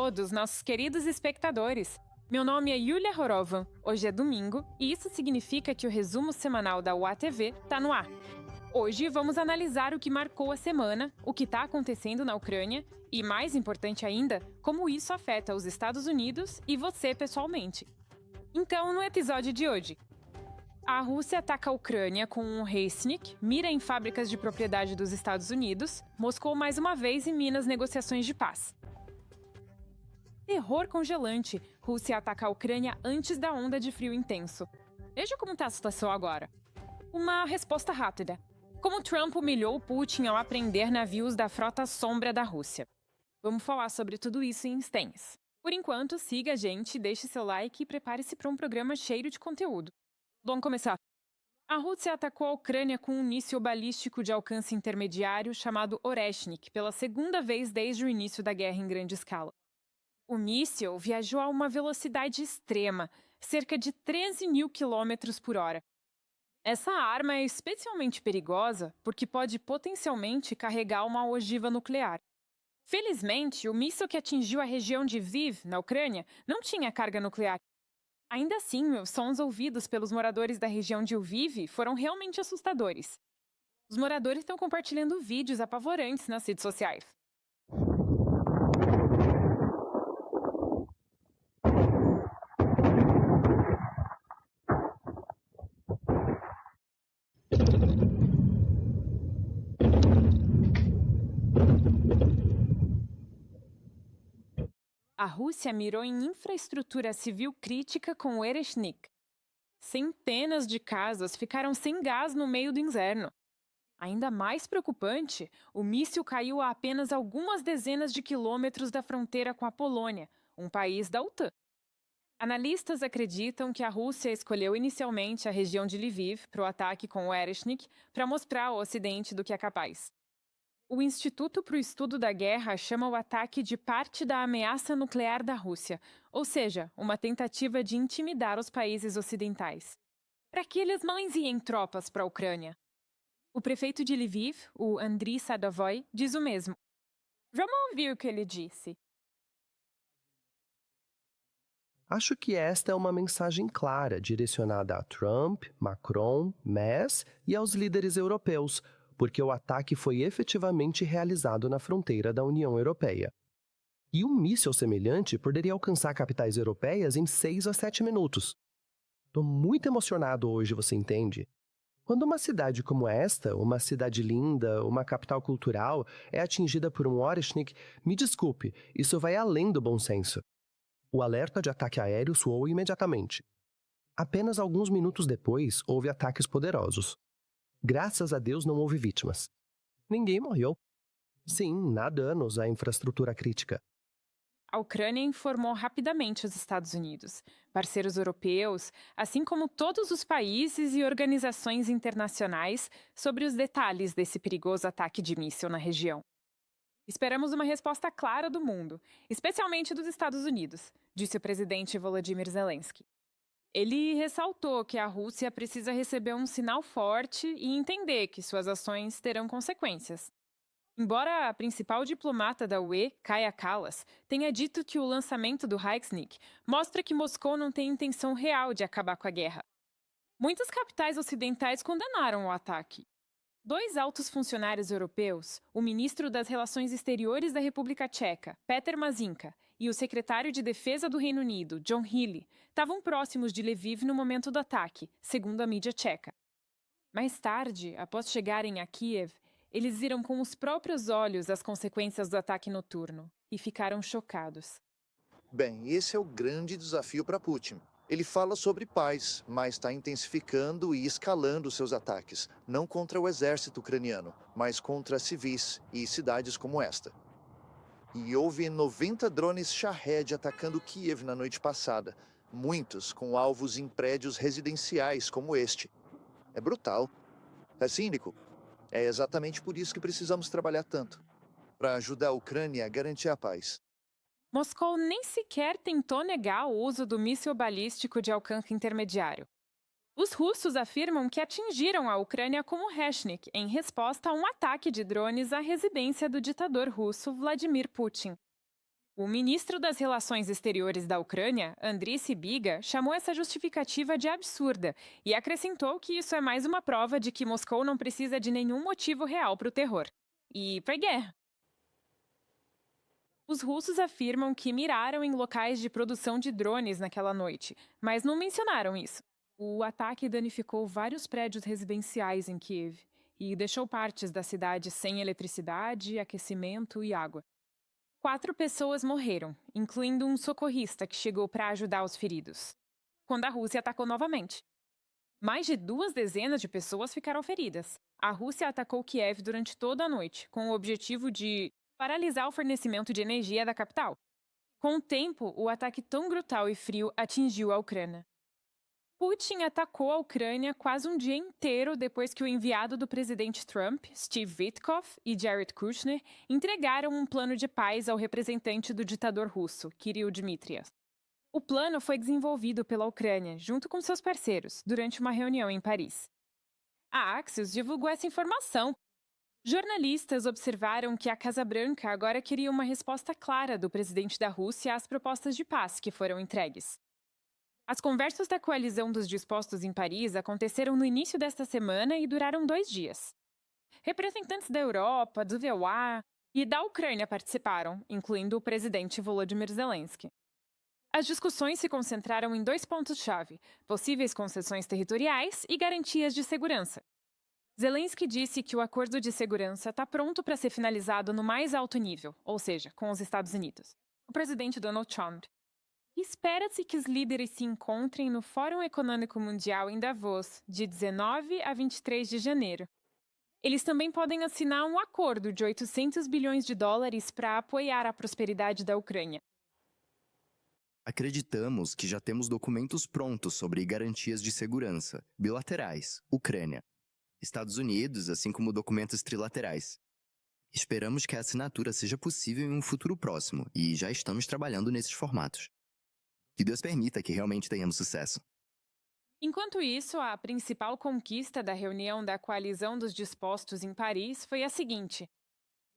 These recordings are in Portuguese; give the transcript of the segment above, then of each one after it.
todos, nossos queridos espectadores! Meu nome é Yulia Horovan, hoje é domingo e isso significa que o resumo semanal da UATV está no ar. Hoje vamos analisar o que marcou a semana, o que está acontecendo na Ucrânia e, mais importante ainda, como isso afeta os Estados Unidos e você pessoalmente. Então, no episódio de hoje, a Rússia ataca a Ucrânia com um Resnik, mira em fábricas de propriedade dos Estados Unidos, Moscou mais uma vez mina as negociações de paz. Terror congelante, Rússia ataca a Ucrânia antes da onda de frio intenso. Veja como está a situação agora. Uma resposta rápida. Como Trump humilhou Putin ao apreender navios da frota sombra da Rússia. Vamos falar sobre tudo isso em instantes. Por enquanto, siga a gente, deixe seu like e prepare-se para um programa cheio de conteúdo. Vamos começar. A Rússia atacou a Ucrânia com um míssil balístico de alcance intermediário chamado Oreshnik pela segunda vez desde o início da guerra em grande escala. O míssil viajou a uma velocidade extrema, cerca de 13 mil quilômetros por hora. Essa arma é especialmente perigosa porque pode potencialmente carregar uma ogiva nuclear. Felizmente, o míssil que atingiu a região de Lviv, na Ucrânia, não tinha carga nuclear. Ainda assim, os sons ouvidos pelos moradores da região de Lviv foram realmente assustadores. Os moradores estão compartilhando vídeos apavorantes nas redes sociais. A Rússia mirou em infraestrutura civil crítica com o Ereshnik. Centenas de casas ficaram sem gás no meio do inverno. Ainda mais preocupante, o míssil caiu a apenas algumas dezenas de quilômetros da fronteira com a Polônia, um país da OTAN. Analistas acreditam que a Rússia escolheu inicialmente a região de Lviv para o ataque com o Ereshnik para mostrar ao Ocidente do que é capaz. O Instituto para o Estudo da Guerra chama o ataque de parte da ameaça nuclear da Rússia, ou seja, uma tentativa de intimidar os países ocidentais. Para que eles não enviem tropas para a Ucrânia? O prefeito de Lviv, o Andriy Sadovoy, diz o mesmo. Vamos ouvir o que ele disse. Acho que esta é uma mensagem clara direcionada a Trump, Macron, Merz e aos líderes europeus, porque o ataque foi efetivamente realizado na fronteira da União Europeia. E um míssil semelhante poderia alcançar capitais europeias em 6 a 7 minutos. Estou muito emocionado hoje, você entende? Quando uma cidade como esta, uma cidade linda, uma capital cultural, é atingida por um Oreshnik, me desculpe, isso vai além do bom senso. O alerta de ataque aéreo soou imediatamente. Apenas alguns minutos depois, houve ataques poderosos. Graças a Deus não houve vítimas. Ninguém morreu. Sim, há danos à infraestrutura crítica. A Ucrânia informou rapidamente os Estados Unidos, parceiros europeus, assim como todos os países e organizações internacionais, sobre os detalhes desse perigoso ataque de míssil na região. Esperamos uma resposta clara do mundo, especialmente dos Estados Unidos, disse o presidente Volodymyr Zelensky. Ele ressaltou que a Rússia precisa receber um sinal forte e entender que suas ações terão consequências. Embora a principal diplomata da UE, Kaja Kallas, tenha dito que o lançamento do Resnik mostra que Moscou não tem intenção real de acabar com a guerra. Muitas capitais ocidentais condenaram o ataque. 2 altos funcionários europeus, o ministro das Relações Exteriores da República Tcheca, Peter Mazinka, e o secretário de Defesa do Reino Unido, John Healey, estavam próximos de Lviv no momento do ataque, segundo a mídia tcheca. Mais tarde, após chegarem a Kiev, eles viram com os próprios olhos as consequências do ataque noturno e ficaram chocados. Bem, esse é o grande desafio para Putin. Ele fala sobre paz, mas está intensificando e escalando seus ataques, não contra o exército ucraniano, mas contra civis e cidades como esta. E houve 90 drones Shahed atacando Kiev na noite passada, muitos com alvos em prédios residenciais como este. É brutal. É cínico. É exatamente por isso que precisamos trabalhar tanto, para ajudar a Ucrânia a garantir a paz. Moscou nem sequer tentou negar o uso do míssil balístico de alcance intermediário. Os russos afirmam que atingiram a Ucrânia com o Resnik em resposta a um ataque de drones à residência do ditador russo Vladimir Putin. O ministro das Relações Exteriores da Ucrânia, Andriy Sybiga, chamou essa justificativa de absurda e acrescentou que isso é mais uma prova de que Moscou não precisa de nenhum motivo real para o terror. E para a guerra. Os russos afirmam que miraram em locais de produção de drones naquela noite, mas não mencionaram isso. O ataque danificou vários prédios residenciais em Kiev e deixou partes da cidade sem eletricidade, aquecimento e água. 4 pessoas morreram, incluindo um socorrista que chegou para ajudar os feridos, quando a Rússia atacou novamente. Mais de 2 dezenas de pessoas ficaram feridas. A Rússia atacou Kiev durante toda a noite, com o objetivo de paralisar o fornecimento de energia da capital. Com o tempo, o ataque tão brutal e frio atingiu a Ucrânia. Putin atacou a Ucrânia quase um dia inteiro depois que o enviado do presidente Trump, Steve Witkoff, e Jared Kushner entregaram um plano de paz ao representante do ditador russo, Kirill Dmitriev. O plano foi desenvolvido pela Ucrânia, junto com seus parceiros, durante uma reunião em Paris. A Axios divulgou essa informação. Jornalistas observaram que a Casa Branca agora queria uma resposta clara do presidente da Rússia às propostas de paz que foram entregues. As conversas da coalizão dos dispostos em Paris aconteceram no início desta semana e duraram 2 dias. Representantes da Europa, do VOA e da Ucrânia participaram, incluindo o presidente Volodymyr Zelensky. As discussões se concentraram em 2 pontos-chave: possíveis concessões territoriais e garantias de segurança. Zelensky disse que o acordo de segurança está pronto para ser finalizado no mais alto nível, ou seja, com os Estados Unidos. O presidente Donald Trump espera-se que os líderes se encontrem no Fórum Econômico Mundial em Davos, de 19 a 23 de janeiro. Eles também podem assinar um acordo de 800 bilhões de dólares para apoiar a prosperidade da Ucrânia. Acreditamos que já temos documentos prontos sobre garantias de segurança, bilaterais, Ucrânia, Estados Unidos, assim como documentos trilaterais. Esperamos que a assinatura seja possível em um futuro próximo e já estamos trabalhando nesses formatos. Que Deus permita que realmente tenhamos sucesso. Enquanto isso, a principal conquista da reunião da Coalizão dos Dispostos em Paris foi a seguinte: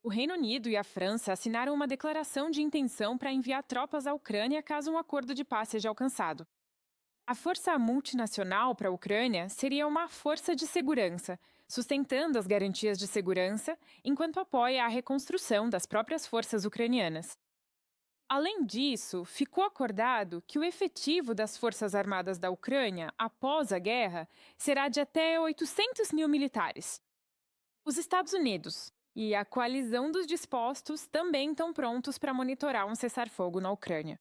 o Reino Unido e a França assinaram uma declaração de intenção para enviar tropas à Ucrânia caso um acordo de paz seja alcançado. A força multinacional para a Ucrânia seria uma força de segurança, sustentando as garantias de segurança enquanto apoia a reconstrução das próprias forças ucranianas. Além disso, ficou acordado que o efetivo das Forças Armadas da Ucrânia, após a guerra, será de até 800 mil militares. Os Estados Unidos e a Coalizão dos Dispostos também estão prontos para monitorar um cessar-fogo na Ucrânia.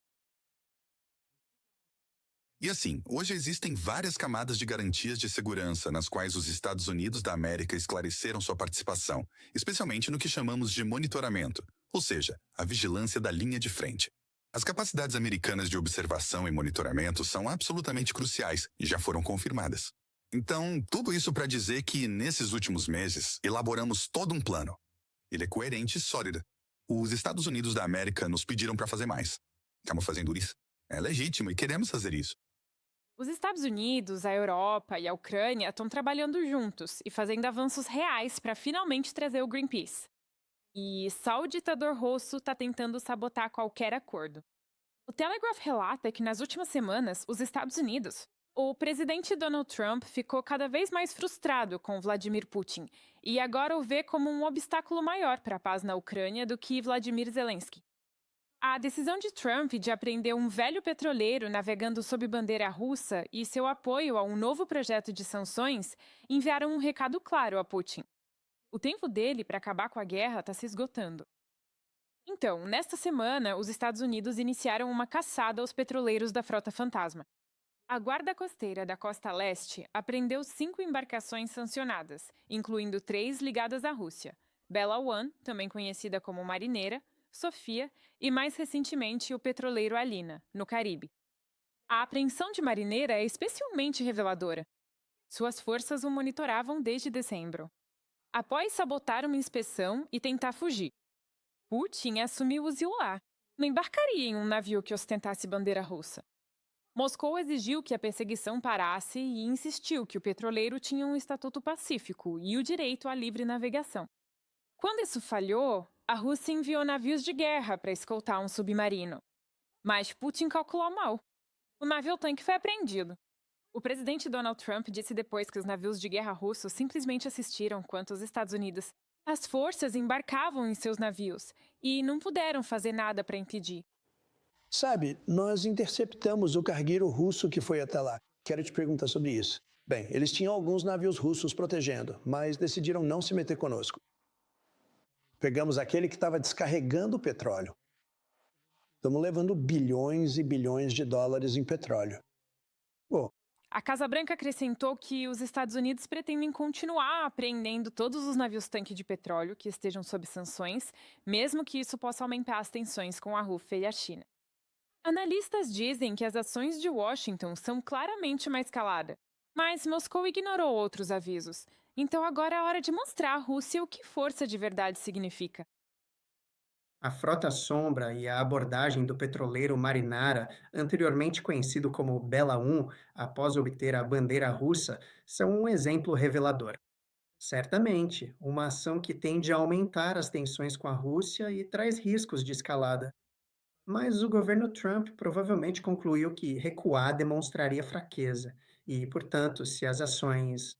E assim, hoje existem várias camadas de garantias de segurança nas quais os Estados Unidos da América esclareceram sua participação, especialmente no que chamamos de monitoramento, ou seja, a vigilância da linha de frente. As capacidades americanas de observação e monitoramento são absolutamente cruciais e já foram confirmadas. Então, tudo isso para dizer que, nesses últimos meses, elaboramos todo um plano. Ele é coerente e sólido. Os Estados Unidos da América nos pediram para fazer mais. Estamos fazendo isso. É legítimo e queremos fazer isso. Os Estados Unidos, a Europa e a Ucrânia estão trabalhando juntos e fazendo avanços reais para finalmente trazer o Greenpeace. E só o ditador russo está tentando sabotar qualquer acordo. O Telegraph relata que nas últimas semanas, os Estados Unidos, o presidente Donald Trump ficou cada vez mais frustrado com Vladimir Putin e agora o vê como um obstáculo maior para a paz na Ucrânia do que Vladimir Zelensky. A decisão de Trump de apreender um velho petroleiro navegando sob bandeira russa e seu apoio a um novo projeto de sanções enviaram um recado claro a Putin. O tempo dele para acabar com a guerra está se esgotando. Então, nesta semana, os Estados Unidos iniciaram uma caçada aos petroleiros da Frota Fantasma. A Guarda Costeira da Costa Leste apreendeu 5 embarcações sancionadas, incluindo 3 ligadas à Rússia: Bella One, também conhecida como Marineira, Sofia e, mais recentemente, o petroleiro Alina, no Caribe. A apreensão de Marineira é especialmente reveladora. Suas forças o monitoravam desde dezembro. Após sabotar uma inspeção e tentar fugir, Putin assumiu o lá. Não embarcaria em um navio que ostentasse bandeira russa. Moscou exigiu que a perseguição parasse e insistiu que o petroleiro tinha um estatuto pacífico e o direito à livre navegação. Quando isso falhou, A Rússia enviou navios de guerra para escoltar um submarino. Mas Putin calculou mal. O navio-tanque foi apreendido. O presidente Donald Trump disse depois que os navios de guerra russos simplesmente assistiram enquanto os Estados Unidos, as forças embarcavam em seus navios e não puderam fazer nada para impedir. Sabe, nós interceptamos o cargueiro russo que foi até lá. Quero te perguntar sobre isso. Bem, eles tinham alguns navios russos protegendo, mas decidiram não se meter conosco. Pegamos aquele que estava descarregando o petróleo. Estamos levando bilhões e bilhões de dólares em petróleo. Bom, A Casa Branca acrescentou que os Estados Unidos pretendem continuar apreendendo todos os navios-tanque de petróleo que estejam sob sanções, mesmo que isso possa aumentar as tensões com a Rússia e a China. Analistas dizem que as ações de Washington são claramente uma escalada, mas Moscou ignorou outros avisos. Então agora é hora de mostrar à Rússia o que força de verdade significa. A frota sombra e a abordagem do petroleiro Marinara, anteriormente conhecido como Bela 1, após obter a bandeira russa, são um exemplo revelador. Certamente, uma ação que tende a aumentar as tensões com a Rússia e traz riscos de escalada. Mas o governo Trump provavelmente concluiu que recuar demonstraria fraqueza e, portanto, se as ações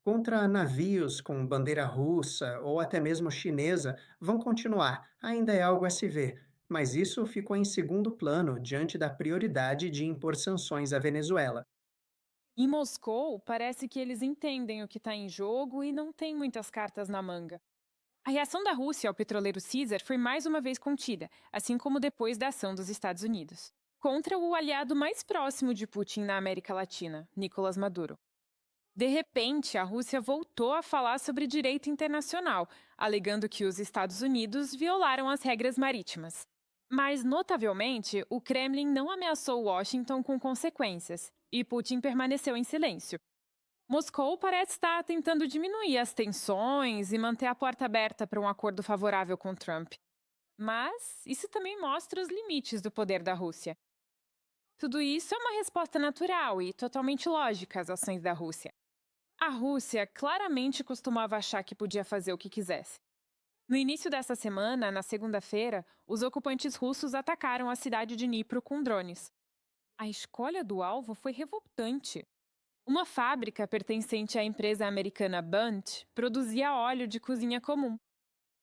contra navios com bandeira russa ou até mesmo chinesa vão continuar, ainda é algo a se ver, mas isso ficou em segundo plano diante da prioridade de impor sanções à Venezuela. Em Moscou, parece que eles entendem o que está em jogo e não tem muitas cartas na manga. A reação da Rússia ao petroleiro Caesar foi mais uma vez contida, assim como depois da ação dos Estados Unidos, contra o aliado mais próximo de Putin na América Latina, Nicolás Maduro. De repente, a Rússia voltou a falar sobre direito internacional, alegando que os Estados Unidos violaram as regras marítimas. Mas, notavelmente, o Kremlin não ameaçou Washington com consequências, e Putin permaneceu em silêncio. Moscou parece estar tentando diminuir as tensões e manter a porta aberta para um acordo favorável com Trump. Mas isso também mostra os limites do poder da Rússia. Tudo isso é uma resposta natural e totalmente lógica às ações da Rússia. A Rússia claramente costumava achar que podia fazer o que quisesse. No início dessa semana, na segunda-feira, os ocupantes russos atacaram a cidade de Dnipro com drones. A escolha do alvo foi revoltante. Uma fábrica pertencente à empresa americana Bundt produzia óleo de cozinha comum.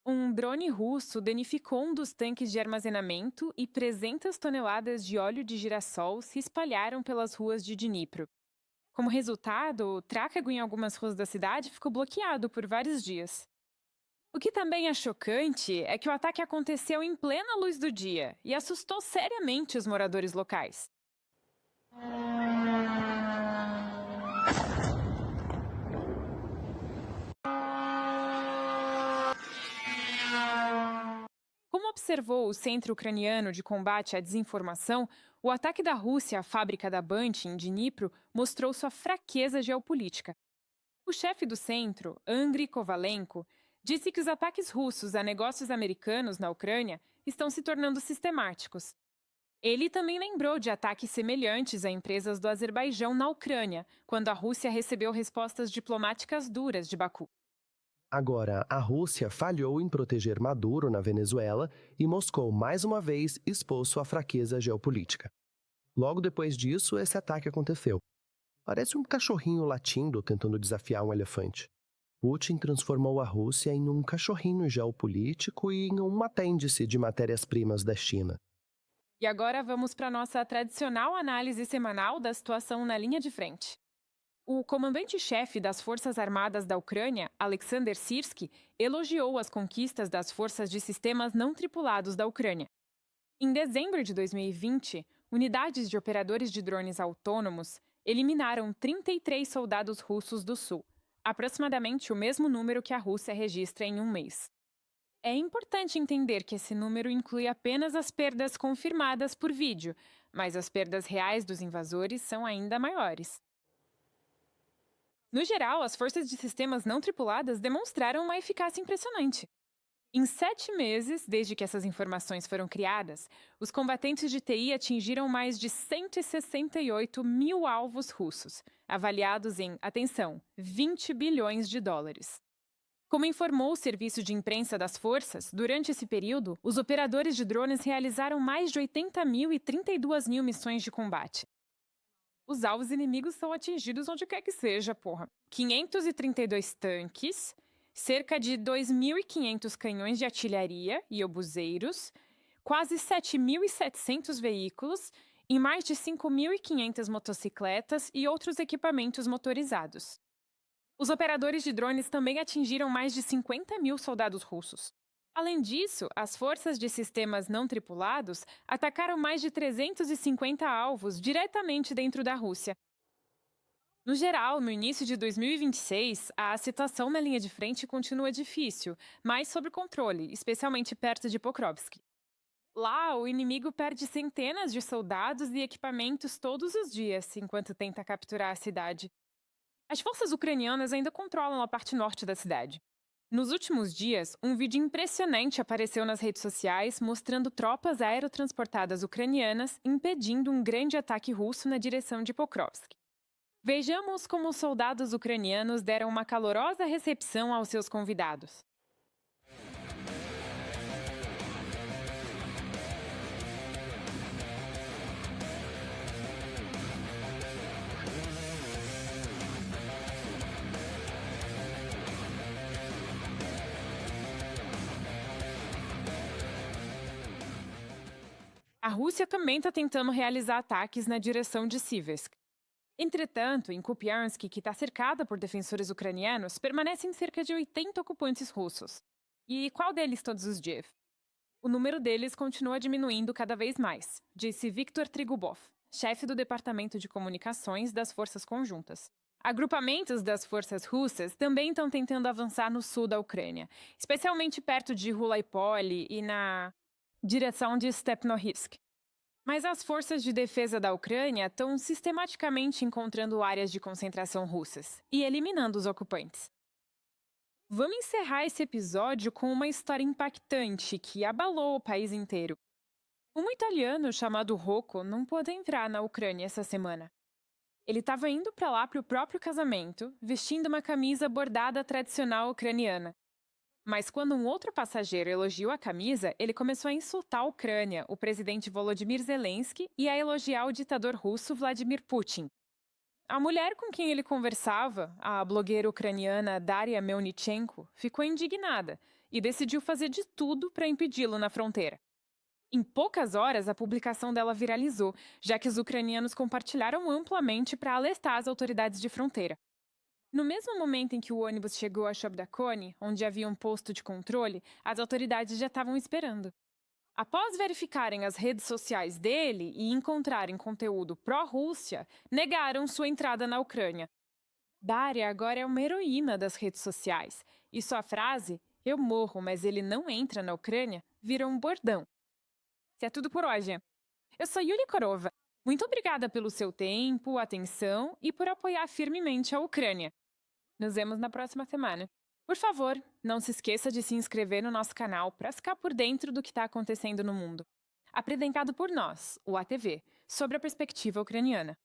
Um drone russo danificou um dos tanques de armazenamento e 300 toneladas de óleo de girassol se espalharam pelas ruas de Dnipro. Como resultado, o tráfego em algumas ruas da cidade ficou bloqueado por vários dias. O que também é chocante é que o ataque aconteceu em plena luz do dia e assustou seriamente os moradores locais. Como observou o Centro Ucraniano de Combate à Desinformação, o ataque da Rússia à fábrica da Bundt em Dnipro mostrou sua fraqueza geopolítica. O chefe do centro, Andriy Kovalenko, disse que os ataques russos a negócios americanos na Ucrânia estão se tornando sistemáticos. Ele também lembrou de ataques semelhantes a empresas do Azerbaijão na Ucrânia, quando a Rússia recebeu respostas diplomáticas duras de Baku. Agora, a Rússia falhou em proteger Maduro na Venezuela e Moscou, mais uma vez, expôs sua fraqueza geopolítica. Logo depois disso, esse ataque aconteceu. Parece um cachorrinho latindo tentando desafiar um elefante. Putin transformou a Rússia em um cachorrinho geopolítico e em um apêndice de matérias-primas da China. E agora vamos para a nossa tradicional análise semanal da situação na linha de frente. O comandante-chefe das Forças Armadas da Ucrânia, Alexander Sirski, elogiou as conquistas das forças de sistemas não tripulados da Ucrânia. Em dezembro de 2020, unidades de operadores de drones autônomos eliminaram 33 soldados russos do sul, aproximadamente o mesmo número que a Rússia registra em um mês. É importante entender que esse número inclui apenas as perdas confirmadas por vídeo, mas as perdas reais dos invasores são ainda maiores. No geral, as forças de sistemas não tripuladas demonstraram uma eficácia impressionante. Em 7 meses, desde que essas informações foram criadas, os combatentes de TI atingiram mais de 168 mil alvos russos, avaliados em, atenção, 20 bilhões de dólares. Como informou o serviço de imprensa das forças, durante esse período, os operadores de drones realizaram mais de 80 mil e 32 mil missões de combate. Os alvos inimigos são atingidos onde quer que seja, porra. 532 tanques, cerca de 2.500 canhões de artilharia e obuseiros, quase 7.700 veículos e mais de 5.500 motocicletas e outros equipamentos motorizados. Os operadores de drones também atingiram mais de 50 mil soldados russos. Além disso, as forças de sistemas não tripulados atacaram mais de 350 alvos diretamente dentro da Rússia. No geral, no início de 2026, a situação na linha de frente continua difícil, mas sob controle, especialmente perto de Pokrovsk. Lá, o inimigo perde centenas de soldados e equipamentos todos os dias, enquanto tenta capturar a cidade. As forças ucranianas ainda controlam a parte norte da cidade. Nos últimos dias, um vídeo impressionante apareceu nas redes sociais mostrando tropas aerotransportadas ucranianas impedindo um grande ataque russo na direção de Pokrovsk. Vejamos como os soldados ucranianos deram uma calorosa recepção aos seus convidados. A Rússia também está tentando realizar ataques na direção de Siversk. Entretanto, em Kupiansk, que está cercada por defensores ucranianos, permanecem cerca de 80 ocupantes russos. E qual deles todos os dias? O número deles continua diminuindo cada vez mais, disse Viktor Trigubov, chefe do Departamento de Comunicações das Forças Conjuntas. Agrupamentos das forças russas também estão tentando avançar no sul da Ucrânia, especialmente perto de Hulaipole e na direção de Stepnohivsk. Mas as forças de defesa da Ucrânia estão sistematicamente encontrando áreas de concentração russas e eliminando os ocupantes. Vamos encerrar esse episódio com uma história impactante que abalou o país inteiro. Um italiano chamado Rocco não pôde entrar na Ucrânia essa semana. Ele estava indo para lá para o próprio casamento, vestindo uma camisa bordada tradicional ucraniana. Mas quando um outro passageiro elogiou a camisa, ele começou a insultar a Ucrânia, o presidente Volodymyr Zelensky e a elogiar o ditador russo Vladimir Putin. A mulher com quem ele conversava, a blogueira ucraniana Daria Melnichenko, ficou indignada e decidiu fazer de tudo para impedi-lo na fronteira. Em poucas horas, a publicação dela viralizou, já que os ucranianos compartilharam amplamente para alertar as autoridades de fronteira. No mesmo momento em que o ônibus chegou a Shobdakone, onde havia um posto de controle, as autoridades já estavam esperando. Após verificarem as redes sociais dele e encontrarem conteúdo pró-Rússia, negaram sua entrada na Ucrânia. Daria agora é uma heroína das redes sociais, e sua frase, "eu morro, mas ele não entra na Ucrânia", virou um bordão. Isso é tudo por hoje. Eu sou Yulia Korova. Muito obrigada pelo seu tempo, atenção e por apoiar firmemente a Ucrânia. Nos vemos na próxima semana. Por favor, não se esqueça de se inscrever no nosso canal para ficar por dentro do que está acontecendo no mundo. Apresentado por nós, o ATV, sobre a perspectiva ucraniana.